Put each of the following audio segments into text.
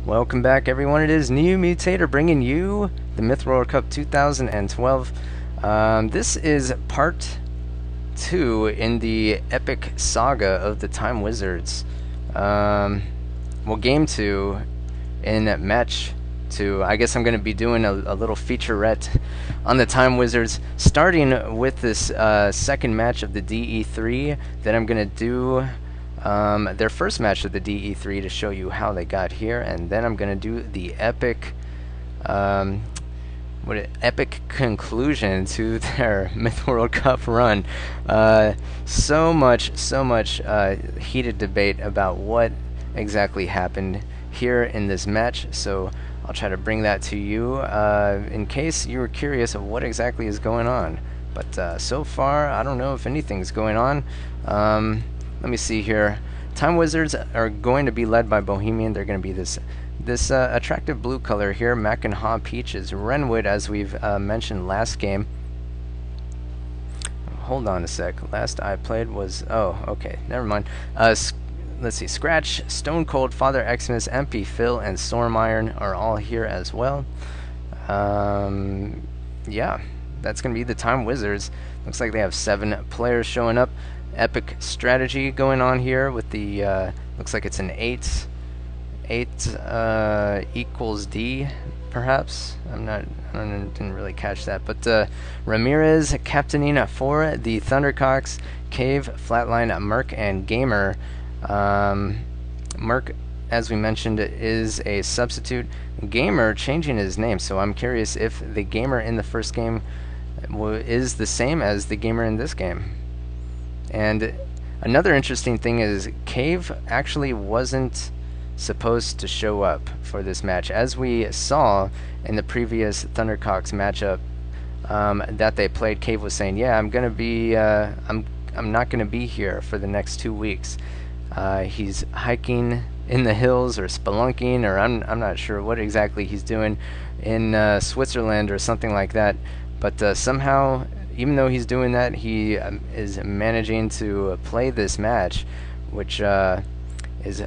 Welcome back, everyone. It is NewMutator bringing you the Myth World Cup 2012. This is part 2 in the epic saga of the Time Wizards. Well, game 2 in match 2. I guess I'm going to be doing a little featurette on the Time Wizards, starting with this second match of the DE3. Then I'm going to do their first match of the DE3 to show you how they got here, and then I'm gonna do the epic epic conclusion to their Myth World Cup run. So much heated debate about what exactly happened here in this match, so I'll try to bring that to you in case you were curious of what exactly is going on. But so far, I don't know if anything's going on. Let me see here. Time Wizards are going to be led by Bohemian. They're going to be this attractive blue color here. Mac and Ha Peach is Renwood, as we've mentioned last game. Hold on a sec. Last I played was... oh, okay. Never mind. Let's see. Scratch, Stone Cold, Father Xmas, MP Phil, and Storm Iron are all here as well. Yeah, that's going to be the Time Wizards. Looks like they have 7 players showing up. Epic strategy going on here with the looks like it's an 8 equals D, perhaps. I didn't really catch that. But Ramirez captaining for the Tcox, Cave, Flatline, Merc, and Gamer. Merc, as we mentioned, is a substitute. Gamer changing his name, so I'm curious if the Gamer in the first game is the same as the Gamer in this game. And another interesting thing is Cave actually wasn't supposed to show up for this match. As we saw in the previous Tcox matchup that they played, Cave was saying, yeah, I'm gonna be I'm not gonna be here for the next 2 weeks. He's hiking in the hills or spelunking, or I'm not sure what exactly he's doing in Switzerland or something like that. But somehow, even though he's doing that, he is managing to play this match, which is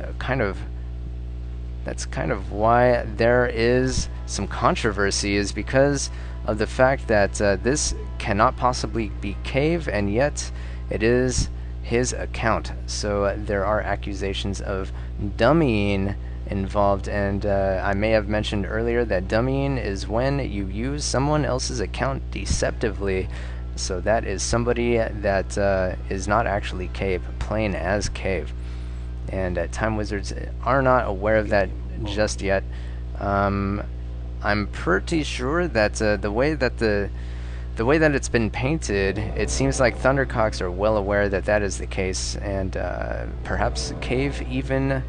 that's kind of why there is some controversy, is because of the fact that this cannot possibly be Cave, and yet it is his account. So there are accusations of dummying involved, and I may have mentioned earlier that dummying is when you use someone else's account deceptively. So that is somebody that is not actually Cave, playing as Cave. And Time Wizards are not aware of that just yet. I'm pretty sure that the way that it's been painted, it seems like Tcox are well aware that that is the case, and perhaps Cave even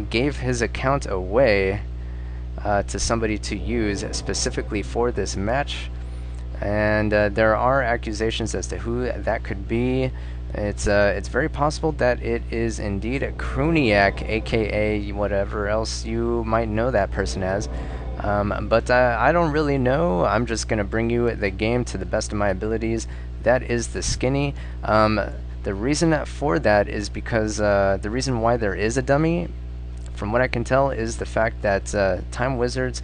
gave his account away to somebody to use specifically for this match. And there are accusations as to who that could be. It's very possible that it is indeed a Kruniak, aka whatever else you might know that person as. But I don't really know. I'm just gonna bring you the game to the best of my abilities. That is the skinny. The reason for that is because the reason why there is a dummy, from what I can tell, is the fact that Time Wizards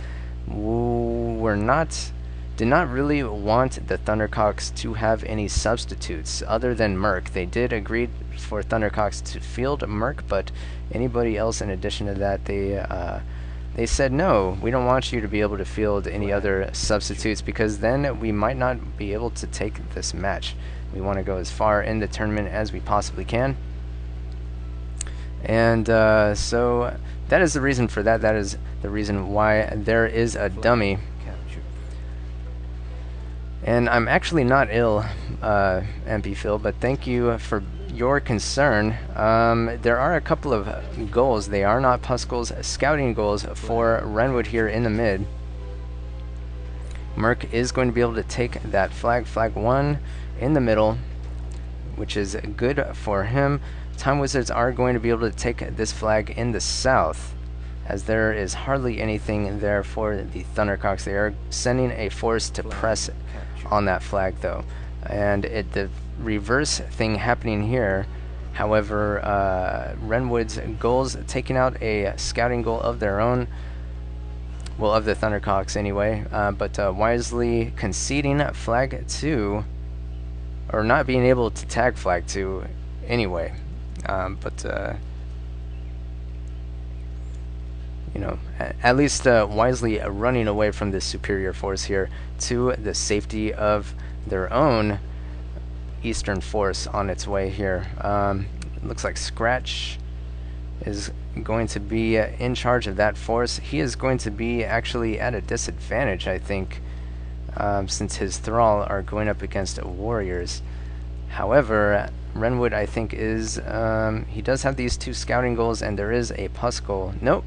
did not really want the Tcox to have any substitutes other than Merc. They did agree for Tcox to field Merc, but anybody else in addition to that, they said, no, we don't want you to be able to field any other substitutes, because then we might not be able to take this match. We want to go as far in the tournament as we possibly can. And so that is the reason for that. That is the reason why there is a dummy. And I'm actually not ill, MP Phil, but thank you for your concern. There are a couple of goals. They are not Puskals, scouting goals for Renwood here in the mid. Merc is going to be able to take that flag 1 in the middle, which is good for him. Time Wizards are going to be able to take this flag in the south, as there is hardly anything there for the Tcox. They are sending a force to press on that flag, though. And the reverse thing happening here However, Renwood's goals taking out a scouting goal of their own, well, of the Tcox anyway, but wisely conceding flag 2, or not being able to tag flag 2 anyway, you know, at least wisely running away from this superior force here to the safety of their own eastern force on its way here. Looks like Scratch is going to be in charge of that force. He is going to be actually at a disadvantage, I think, since his thrall are going up against warriors. However, Renwood, I think, is he does have these 2 scouting goals, and there is a pus goal. Nope,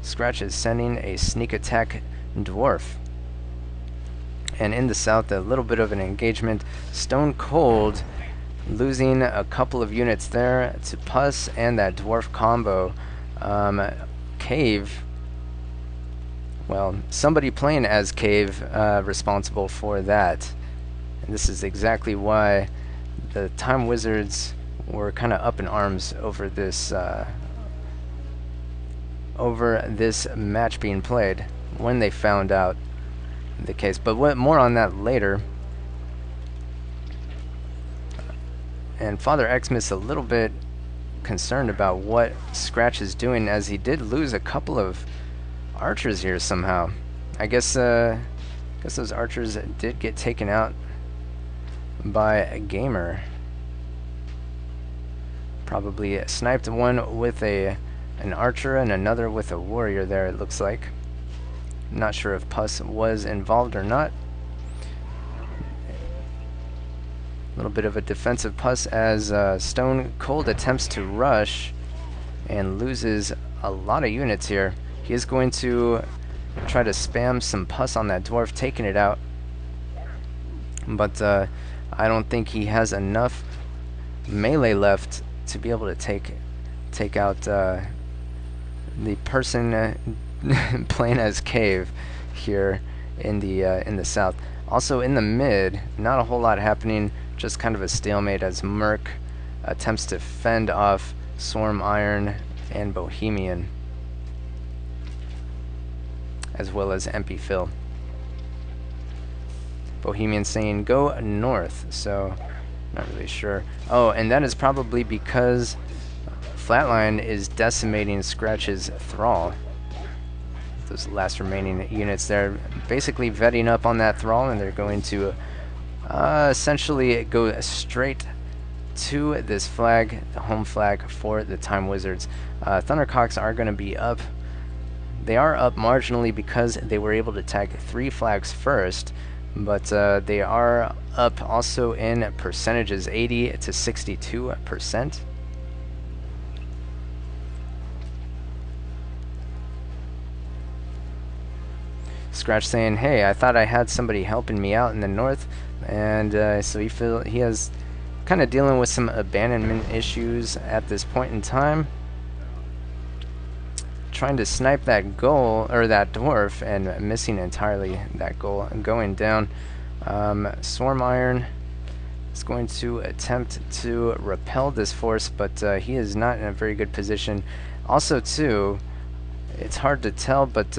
Scratch is sending a sneak attack dwarf. And in the south, a little bit of an engagement. Stone Cold losing a couple of units there to pus and that dwarf combo. Cave, well, somebody playing as Cave responsible for that. And this is exactly why the Time Wizards were kind of up in arms over this match being played when they found out the case. But more on that later. And Father Xmas a little bit concerned about what Scratch is doing, as he did lose a couple of archers here somehow. I guess those archers did get taken out by a gamer. Probably sniped one with an archer and another with a warrior there, it looks like. Not sure if Pus was involved or not. A little bit of a defensive Pus as Stone Cold attempts to rush and loses a lot of units here. He is going to try to spam some Pus on that dwarf, taking it out. But I don't think he has enough melee left to be able to take out the person playing as Cave here in the south. Also in the mid, not a whole lot happening, just kind of a stalemate as Merc attempts to fend off Swarm Iron and Bohemian, as well as MP Phil. Bohemian saying go north, so not really sure. Oh, and that is probably because Flatline is decimating Scratch's Thrall. Those last remaining units there, basically vetting up on that Thrall, and they're going to essentially go straight to this flag, the home flag for the Time Wizards. Thundercocks are going to be up. They are up marginally because they were able to tag 3 flags first, but they are up also in percentages, 80 to 62%. Scratch saying, hey, I thought I had somebody helping me out in the north, and so he has kind of dealing with some abandonment issues at this point in time. Trying to snipe that goal, or that dwarf, and missing entirely that goal and going down. Swarm Iron is going to attempt to repel this force, but he is not in a very good position. Also, too, it's hard to tell, but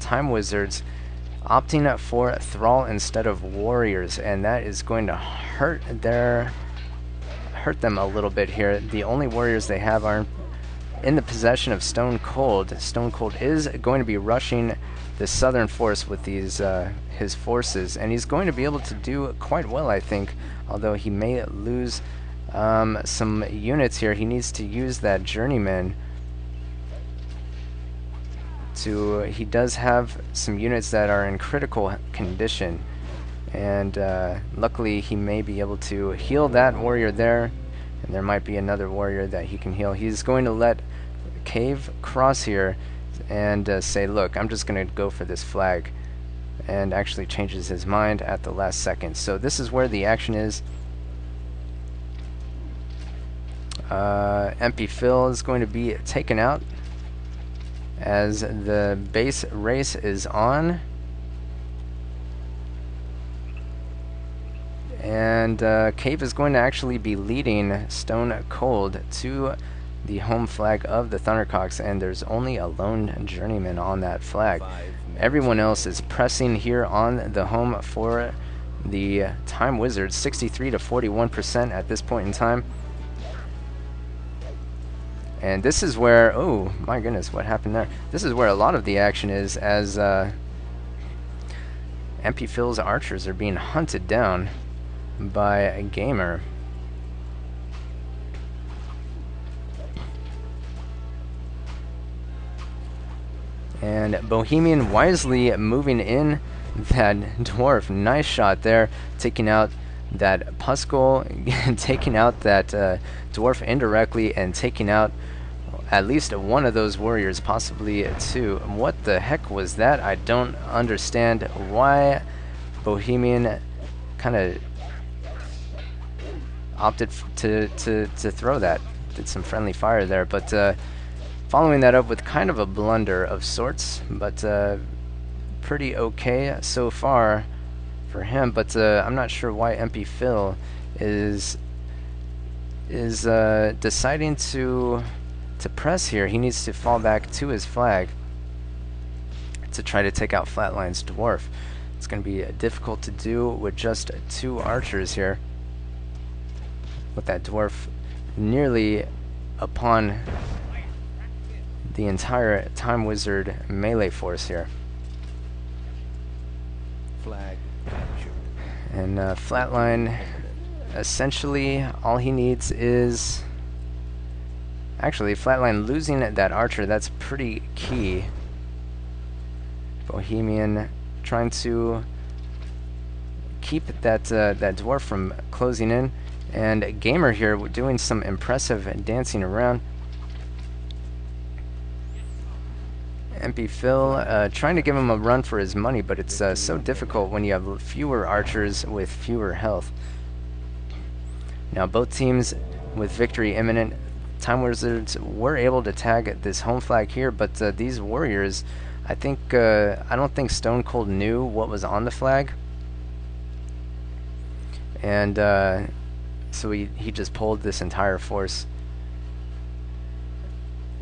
Time Wizards opting for Thrall instead of Warriors, and that is going to hurt them a little bit here. The only Warriors they have are in the possession of Stone Cold. Stone Cold is going to be rushing the southern force with these his forces, and he's going to be able to do quite well, I think, although he may lose some units here. He needs to use that Journeyman. He does have some units that are in critical condition, and luckily he may be able to heal that warrior there, and there might be another warrior that he can heal. He's going to let Cave cross here and say, look, I'm just going to go for this flag, and actually changes his mind at the last second. So this is where the action is. MP Phil is going to be taken out as the base race is on, and And Cave is going to actually be leading Stone Cold to the home flag of the Tcox, and there's only a lone journeyman on that flag. Everyone else is pressing here on the home for the Time Wizards, 63 to 41% at this point in time. And this is where, oh my goodness, what happened there? This is where a lot of the action is, as MP Phil's archers are being hunted down by a gamer. And Bohemian wisely moving in that dwarf. Nice shot there, taking out that Puskul, taking out that dwarf indirectly, and taking out at least one of those warriors, possibly two. What the heck was that? I don't understand why Bohemian kind of opted to throw that. Did some friendly fire there, but following that up with kind of a blunder of sorts, but pretty okay so far for him. But I'm not sure why MP Phil is deciding to press here. He needs to fall back to his flag to try to take out Flatline's dwarf. It's going to be difficult to do with just two archers here, with that dwarf nearly upon the entire Time Wizard melee force here. Flag captured. And Flatline, essentially all he needs is, actually Flatline losing that archer, that's pretty key. Bohemian trying to keep that that dwarf from closing in, and Gamer here doing some impressive dancing around. MP Phil trying to give him a run for his money, but it's so difficult when you have fewer archers with fewer health. Now both teams with victory imminent. Time Wizards were able to tag this home flag here, but these warriors, I don't think Stone Cold knew what was on the flag, and so he just pulled this entire force,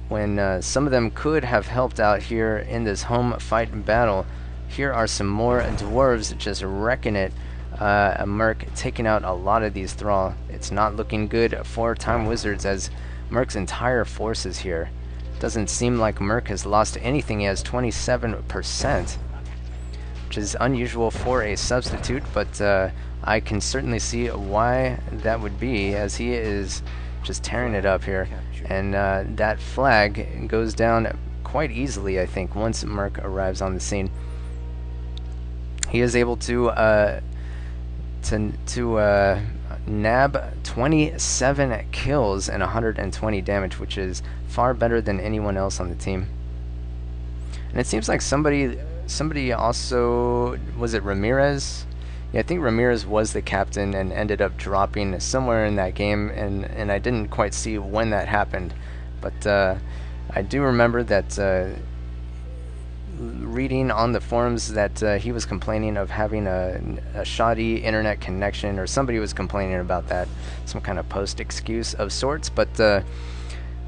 when some of them could have helped out here in this home fight battle. Here are some more dwarves just wrecking it. A Merc taking out a lot of these Thrall. It's not looking good for Time Wizards, as Merc's entire forces here. Doesn't seem like Merc has lost anything. He has 27%, which is unusual for a substitute, but I can certainly see why that would be, as he is just tearing it up here. And that flag goes down quite easily, I think, once Merc arrives on the scene. He is able to nab 27 kills and 120 damage, which is far better than anyone else on the team. And it seems like somebody also, was it Ramirez? Yeah, I think Ramirez was the captain and ended up dropping somewhere in that game, and I didn't quite see when that happened, but I do remember that reading on the forums that he was complaining of having a shoddy internet connection, or somebody was complaining about that, some kind of post excuse of sorts. But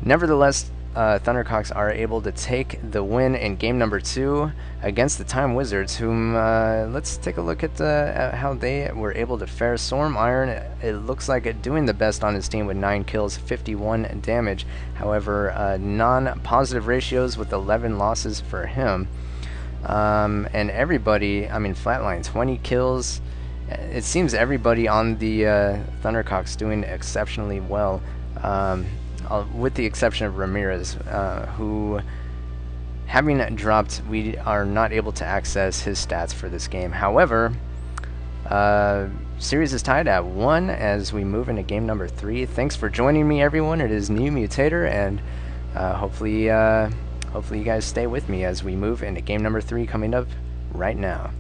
nevertheless, Tcox are able to take the win in game number 2 against the Time Wizards, whom let's take a look at how they were able to fare. Storm Iron, it looks like doing the best on his team with 9 kills, 51 damage. However, non-positive ratios with 11 losses for him. And everybody, I mean, Flatline, 20 kills. It seems everybody on the Tcox doing exceptionally well, with the exception of Ramirez, who, having dropped, we are not able to access his stats for this game. However, series is tied at 1 as we move into game number 3. Thanks for joining me, everyone. It is NewMutator, and hopefully you guys stay with me as we move into game number 3 coming up right now.